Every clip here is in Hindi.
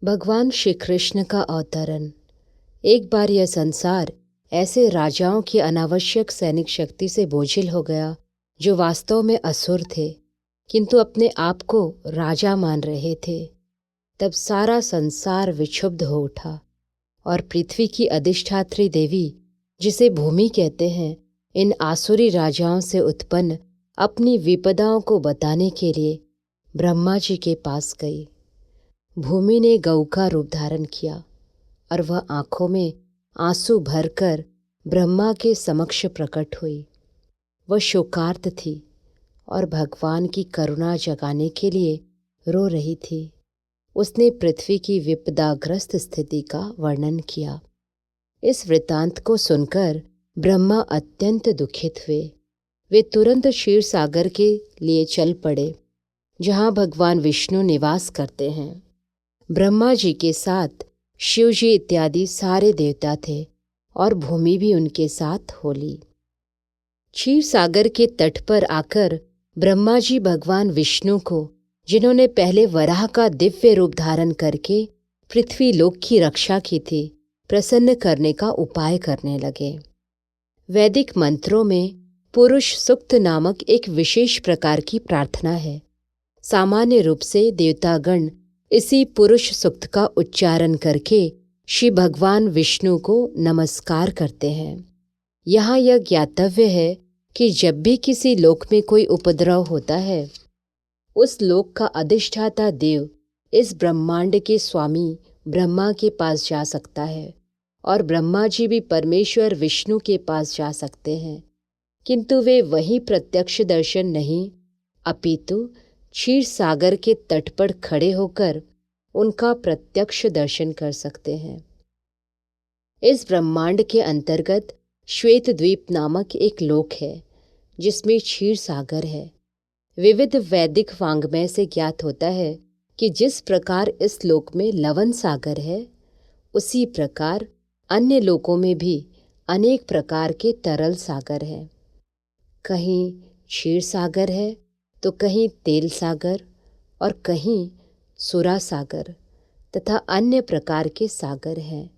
भगवान श्री कृष्ण का अवतरण। एक बार यह संसार ऐसे राजाओं की अनावश्यक सैनिक शक्ति से बोझिल हो गया जो वास्तव में असुर थे किंतु अपने आप को राजा मान रहे थे। तब सारा संसार विक्षुब्ध हो उठा और पृथ्वी की अधिष्ठात्री देवी, जिसे भूमि कहते हैं, इन आसुरी राजाओं से उत्पन्न अपनी विपदाओं को बताने के लिए ब्रह्मा जी के पास गई। भूमि ने गऊ का रूप धारण किया और वह आंखों में आंसू भरकर ब्रह्मा के समक्ष प्रकट हुई। वह शोकार्त थी और भगवान की करुणा जगाने के लिए रो रही थी। उसने पृथ्वी की विपदाग्रस्त स्थिति का वर्णन किया। इस वृतांत को सुनकर ब्रह्मा अत्यंत दुखित हुए। वे तुरंत क्षीर सागर के लिए चल पड़े, जहाँ भगवान विष्णु निवास करते हैं। ब्रह्मा जी के साथ शिव जी इत्यादि सारे देवता थे और भूमि भी उनके साथ होली। क्षीर सागर के तट पर आकर ब्रह्मा जी भगवान विष्णु को, जिन्होंने पहले वराह का दिव्य रूप धारण करके पृथ्वी लोक की रक्षा की थी, प्रसन्न करने का उपाय करने लगे। वैदिक मंत्रों में पुरुष सुक्त नामक एक विशेष प्रकार की प्रार्थना है। सामान्य रूप से देवतागण इसी पुरुष सुक्त का उच्चारण करके श्री भगवान विष्णु को नमस्कार करते हैं। यहाँ यह ज्ञातव्य है कि जब भी किसी लोक में कोई उपद्रव होता है, उस लोक का अधिष्ठाता देव इस ब्रह्मांड के स्वामी ब्रह्मा के पास जा सकता है और ब्रह्मा जी भी परमेश्वर विष्णु के पास जा सकते हैं, किंतु वे वहीं प्रत्यक्ष दर्शन नहीं, अपितु क्षीर सागर के तट पर खड़े होकर उनका प्रत्यक्ष दर्शन कर सकते हैं। इस ब्रह्मांड के अंतर्गत श्वेत द्वीप नामक एक लोक है जिसमें क्षीर सागर है। विविध वैदिक वाङ्मय से ज्ञात होता है कि जिस प्रकार इस लोक में लवण सागर है, उसी प्रकार अन्य लोकों में भी अनेक प्रकार के तरल सागर हैं। कहीं क्षीर सागर है तो कहीं तेल सागर और कहीं सुरा सागर तथा अन्य प्रकार के सागर हैं।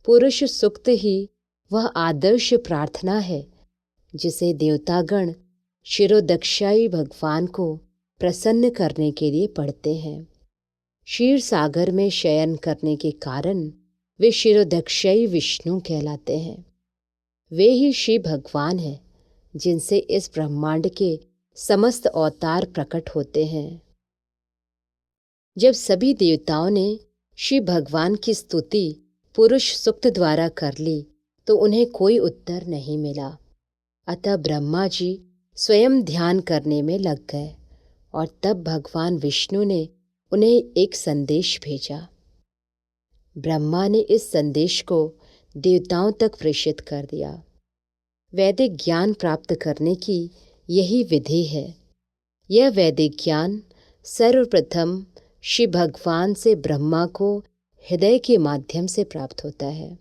पुरुष सुक्त ही वह आदर्श प्रार्थना है जिसे देवतागण क्षीरोदक्षायी भगवान को प्रसन्न करने के लिए पढ़ते हैं। क्षीर सागर में शयन करने के कारण वे क्षीरोदक्षायी विष्णु कहलाते हैं। वे ही श्री भगवान हैं जिनसे इस ब्रह्मांड के समस्त अवतार प्रकट होते हैं। जब सभी देवताओं ने श्री भगवान की स्तुति पुरुष सुक्त द्वारा कर ली तो उन्हें कोई उत्तर नहीं मिला। अतः ब्रह्मा जी स्वयं ध्यान करने में लग गए और तब भगवान विष्णु ने उन्हें एक संदेश भेजा। ब्रह्मा ने इस संदेश को देवताओं तक प्रेषित कर दिया। वैदिक ज्ञान प्राप्त करने की यही विधि है। यह वैदिक ज्ञान सर्वप्रथम श्री भगवान से ब्रह्मा को हृदय के माध्यम से प्राप्त होता है।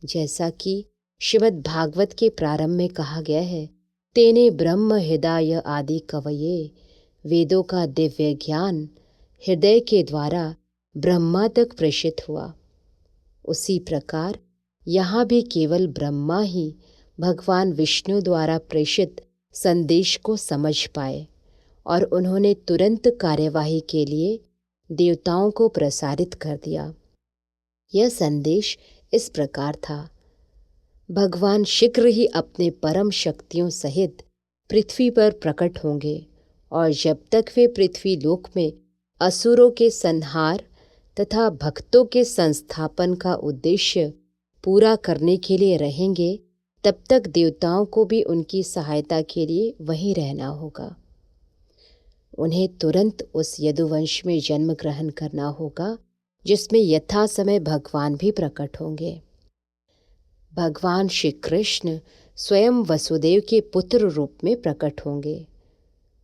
जैसा कि श्रीमद् भागवत के प्रारंभ में कहा गया है, तेने ब्रह्म हृदय आदि कवये, वेदों का दिव्य ज्ञान हृदय के द्वारा ब्रह्मा तक प्रेषित हुआ। उसी प्रकार यहाँ भी केवल ब्रह्मा ही भगवान विष्णु द्वारा प्रेषित संदेश को समझ पाए और उन्होंने तुरंत कार्यवाही के लिए देवताओं को प्रसारित कर दिया। यह संदेश इस प्रकार था: भगवान शीघ्र ही अपने परम शक्तियों सहित पृथ्वी पर प्रकट होंगे और जब तक वे पृथ्वी लोक में असुरों के संहार तथा भक्तों के संस्थापन का उद्देश्य पूरा करने के लिए रहेंगे, तब तक देवताओं को भी उनकी सहायता के लिए वहीं रहना होगा। उन्हें तुरंत उस यदुवंश में जन्म ग्रहण करना होगा जिसमें यथा समय भगवान भी प्रकट होंगे। भगवान श्री कृष्ण स्वयं वसुदेव के पुत्र रूप में प्रकट होंगे।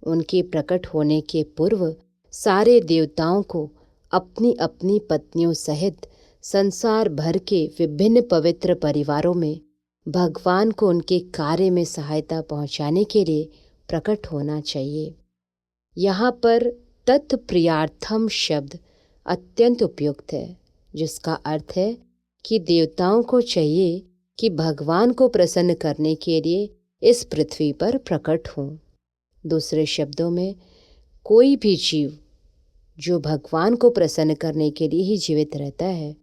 उनके प्रकट होने के पूर्व सारे देवताओं को अपनी अपनी पत्नियों सहित संसार भर के विभिन्न पवित्र परिवारों में भगवान को उनके कार्य में सहायता पहुंचाने के लिए प्रकट होना चाहिए। यहाँ पर तत्प्रियार्थम शब्द अत्यंत उपयुक्त है, जिसका अर्थ है कि देवताओं को चाहिए कि भगवान को प्रसन्न करने के लिए इस पृथ्वी पर प्रकट हों। दूसरे शब्दों में, कोई भी जीव जो भगवान को प्रसन्न करने के लिए ही जीवित रहता है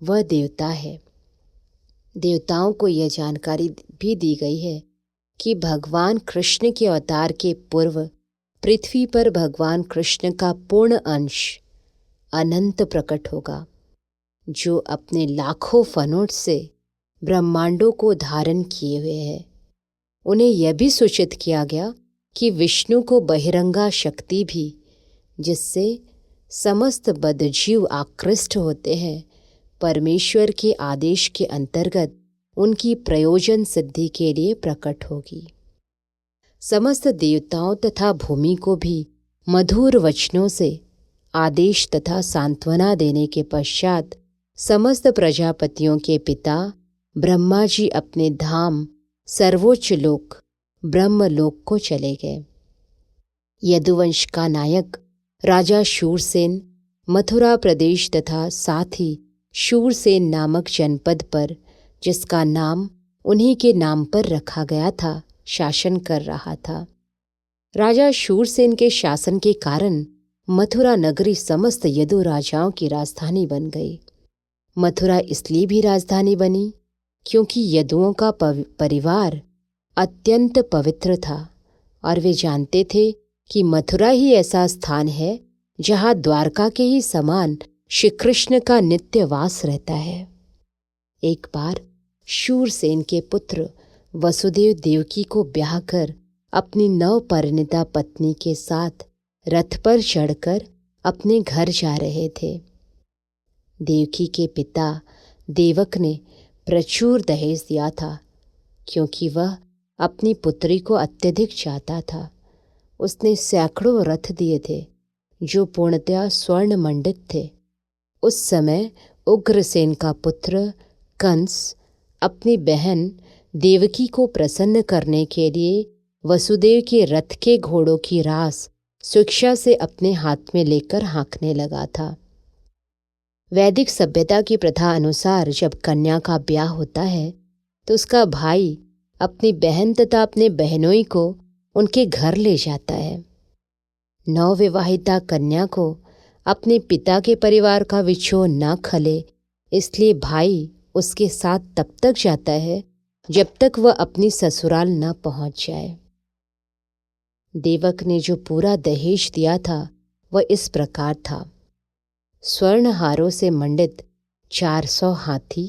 वह देवता है। देवताओं को यह जानकारी भी दी गई है कि भगवान कृष्ण के अवतार के पूर्व पृथ्वी पर भगवान कृष्ण का पूर्ण अंश अनंत प्रकट होगा, जो अपने लाखों फनोट से ब्रह्मांडों को धारण किए हुए है। उन्हें यह भी सूचित किया गया कि विष्णु को बहिरंगा शक्ति भी, जिससे समस्त बद्धजीव आकृष्ट होते हैं, परमेश्वर के आदेश के अंतर्गत उनकी प्रयोजन सिद्धि के लिए प्रकट होगी। समस्त देवताओं तथा भूमि को भी मधुर वचनों से आदेश तथा सांत्वना देने के पश्चात समस्त प्रजापतियों के पिता ब्रह्मा जी अपने धाम सर्वोच्च लोक ब्रह्मलोक को चले गए। यदुवंश का नायक राजा शूरसेन मथुरा प्रदेश तथा साथ ही शूरसेन नामक जनपद पर, जिसका नाम उन्हीं के नाम पर रखा गया था, शासन कर रहा था। राजा शूरसेन के शासन के कारण मथुरा नगरी समस्त यदु राजाओं की राजधानी बन गई। मथुरा इसलिए भी राजधानी बनी क्योंकि यदुओं का परिवार अत्यंत पवित्र था और वे जानते थे कि मथुरा ही ऐसा स्थान है जहाँ द्वारका के ही समान श्री कृष्ण का नित्य वास रहता है। एक बार शूरसेन के पुत्र वसुदेव देवकी को ब्याह कर अपनी नवपरिणीता पत्नी के साथ रथ पर चढ़कर अपने घर जा रहे थे। देवकी के पिता देवक ने प्रचुर दहेज दिया था, क्योंकि वह अपनी पुत्री को अत्यधिक चाहता था। उसने सैकड़ों रथ दिए थे जो पूर्णतया स्वर्ण मंडित थे। उस समय उग्रसेन का पुत्र कंस अपनी बहन देवकी को प्रसन्न करने के लिए वसुदेव के रथ के घोड़ों की रास स्वेच्छा से अपने हाथ में लेकर हाँकने लगा था। वैदिक सभ्यता की प्रथा अनुसार जब कन्या का ब्याह होता है तो उसका भाई अपनी बहन तथा अपने बहनोई को उनके घर ले जाता है। नवविवाहिता कन्या को अपने पिता के परिवार का विछोह न खले, इसलिए भाई उसके साथ तब तक जाता है जब तक वह अपनी ससुराल न पहुंच जाए। देवक ने जो पूरा दहेज दिया था वह इस प्रकार था: स्वर्ण हारों से मंडित 400 हाथी,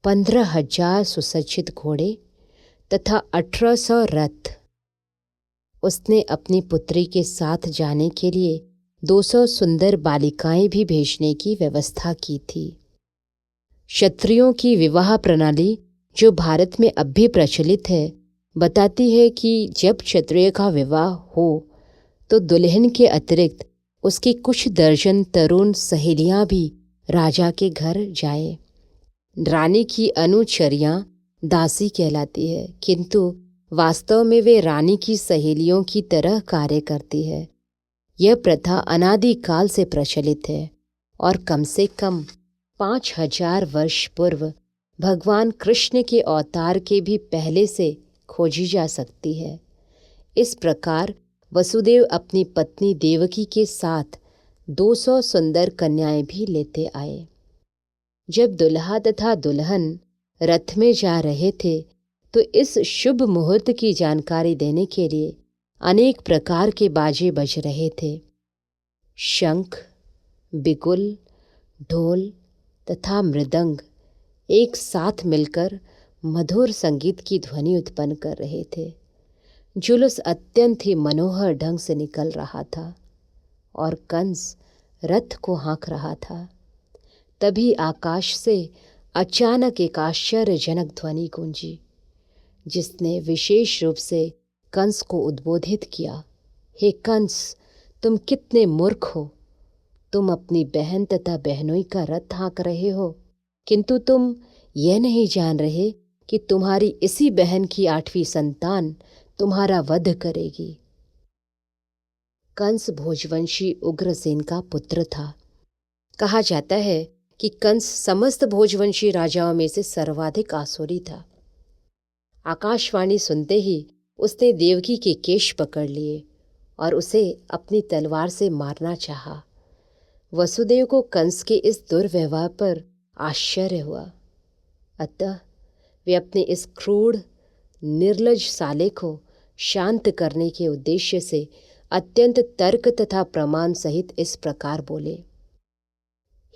15,000 सुसज्जित घोड़े तथा 1800 रथ। उसने अपनी पुत्री के साथ जाने के लिए 200 सुंदर बालिकाएं भी भेजने की व्यवस्था की थी। क्षत्रियों की विवाह प्रणाली, जो भारत में अब भी प्रचलित है, बताती है कि जब क्षत्रिय का विवाह हो तो दुल्हन के अतिरिक्त उसकी कुछ दर्जन तरुण सहेलियां भी राजा के घर जाए। रानी की अनुचरियां दासी कहलाती है, किंतु वास्तव में वे रानी की सहेलियों की तरह कार्य करती है। यह प्रथा अनादिकाल से प्रचलित है और कम से कम 5000 वर्ष पूर्व भगवान कृष्ण के अवतार के भी पहले से खोजी जा सकती है। इस प्रकार वसुदेव अपनी पत्नी देवकी के साथ 200 सुंदर कन्याएं भी लेते आए। जब दुल्हा तथा दुल्हन रथ में जा रहे थे तो इस शुभ मुहूर्त की जानकारी देने के लिए अनेक प्रकार के बाजे बज रहे थे। शंख, बिगुल, ढोल तथा मृदंग एक साथ मिलकर मधुर संगीत की ध्वनि उत्पन्न कर रहे थे। जुलूस अत्यंत ही मनोहर ढंग से निकल रहा था और कंस रथ को हाँक रहा था। तभी आकाश से अचानक एक आश्चर्यजनक ध्वनि गूंजी, जिसने विशेष रूप से कंस को उद्बोधित किया। हे कंस, तुम कितने मूर्ख हो! तुम अपनी बहन तथा बहनोई का रथ हाँक रहे हो, किंतु तुम यह नहीं जान रहे कि तुम्हारी इसी बहन की 8वीं संतान तुम्हारा वध करेगी। कंस भोजवंशी उग्रसेन का पुत्र था कहा जाता है कि कंस समस्त भोजवंशी राजाओं में से सर्वाधिक आसुरी था। आकाशवाणी सुनते ही उसने देवकी के केश पकड़ लिए और उसे अपनी तलवार से मारना चाहा। वसुदेव को कंस के इस दुर्व्यवहार पर आश्चर्य हुआ, अतः वे अपने इस क्रूर निर्लज साले को शांत करने के उद्देश्य से अत्यंत तर्क तथा प्रमाण सहित इस प्रकार बोले,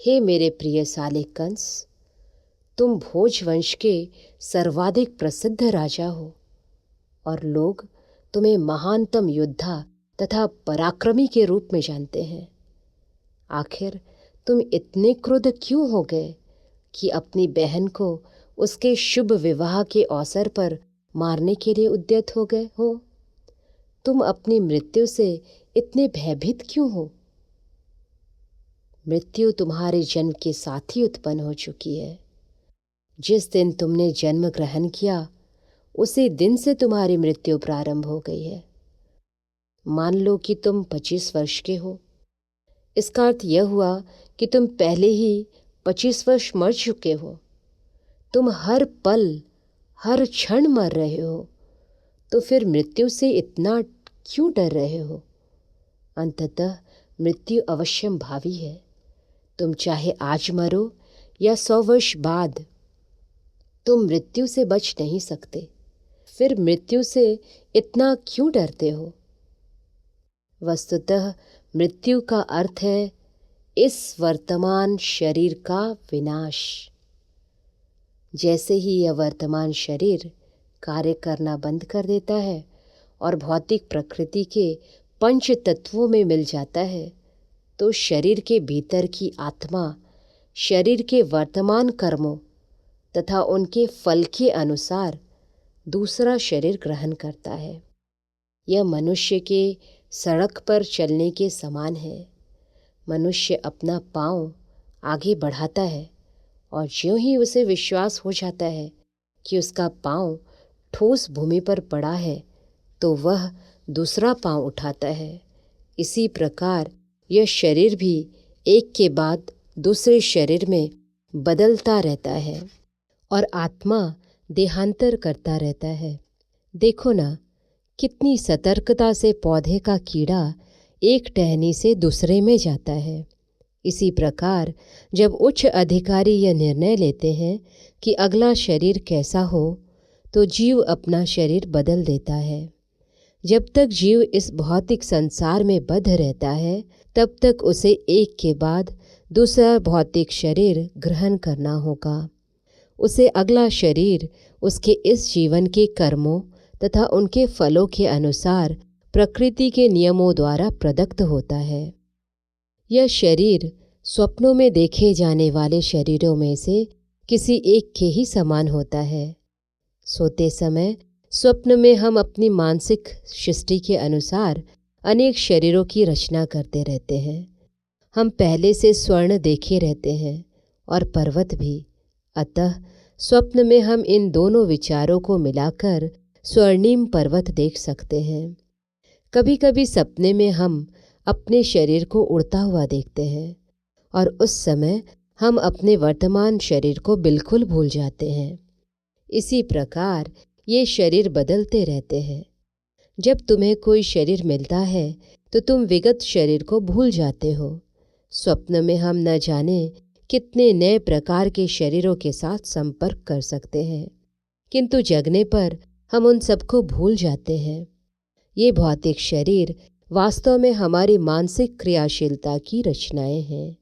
हे मेरे प्रिय साले कंस, तुम भोजवंश के सर्वाधिक प्रसिद्ध राजा हो और लोग तुम्हें महानतम योद्धा तथा पराक्रमी के रूप में जानते हैं। आखिर तुम इतने क्रुद्ध क्यों हो गए कि अपनी बहन को उसके शुभ विवाह के अवसर पर मारने के लिए उद्यत हो गए हो? तुम अपनी मृत्यु से इतने भयभीत क्यों हो? मृत्यु तुम्हारे जन्म के साथ ही उत्पन्न हो चुकी है। जिस दिन तुमने जन्म ग्रहण किया उसी दिन से तुम्हारी मृत्यु प्रारंभ हो गई है। मान लो कि तुम 25 वर्ष के हो। इसका अर्थ यह हुआ कि तुम पहले ही 25 वर्ष मर चुके हो। तुम हर पल हर क्षण मर रहे हो, तो फिर मृत्यु से इतना क्यों डर रहे हो? अंततः मृत्यु अवश्यम भावी है। तुम चाहे आज मरो या 100 वर्ष बाद, तुम मृत्यु से बच नहीं सकते। फिर मृत्यु से इतना क्यों डरते हो? वस्तुतः मृत्यु का अर्थ है इस वर्तमान शरीर का विनाश। जैसे ही यह वर्तमान शरीर कार्य करना बंद कर देता है और भौतिक प्रकृति के पंच तत्वों में मिल जाता है, तो शरीर के भीतर की आत्मा शरीर के वर्तमान कर्मों तथा उनके फल के अनुसार दूसरा शरीर ग्रहण करता है। यह मनुष्य के सड़क पर चलने के समान है। मनुष्य अपना पांव आगे बढ़ाता है और ज्यों ही उसे विश्वास हो जाता है कि उसका पांव ठोस भूमि पर पड़ा है, तो वह दूसरा पांव उठाता है। इसी प्रकार यह शरीर भी एक के बाद दूसरे शरीर में बदलता रहता है और आत्मा देहांतर करता रहता है। देखो ना, कितनी सतर्कता से पौधे का कीड़ा एक टहनी से दूसरे में जाता है। इसी प्रकार जब उच्च अधिकारी यह निर्णय लेते हैं कि अगला शरीर कैसा हो, तो जीव अपना शरीर बदल देता है। जब तक जीव इस भौतिक संसार में बद्ध रहता है, तब तक उसे एक के बाद दूसरा भौतिक शरीर ग्रहण करना होगा। उसे अगला शरीर उसके इस जीवन के कर्मों तथा उनके फलों के अनुसार प्रकृति के नियमों द्वारा प्रदत्त होता है। यह शरीर स्वप्नों में देखे जाने वाले शरीरों में से किसी एक के ही समान होता है। सोते समय स्वप्न में हम अपनी मानसिक सृष्टि के अनुसार अनेक शरीरों की रचना करते रहते हैं। हम पहले से स्वर्ण देखे रहते हैं और पर्वत भी। अतः स्वप्न में हम इन दोनों विचारों को मिलाकर स्वर्णिम पर्वत देख सकते हैं। कभी कभी सपने में हम अपने शरीर को उड़ता हुआ देखते हैं और उस समय हम अपने वर्तमान शरीर को बिल्कुल भूल जाते हैं। इसी प्रकार ये शरीर बदलते रहते हैं। जब तुम्हें कोई शरीर मिलता है तो तुम विगत शरीर को भूल जाते हो। स्वप्न में हम न जाने कितने नए प्रकार के शरीरों के साथ संपर्क कर सकते हैं, किंतु जगने पर हम उन सबको भूल जाते हैं। ये भौतिक शरीर वास्तव में हमारी मानसिक क्रियाशीलता की रचनाएं हैं।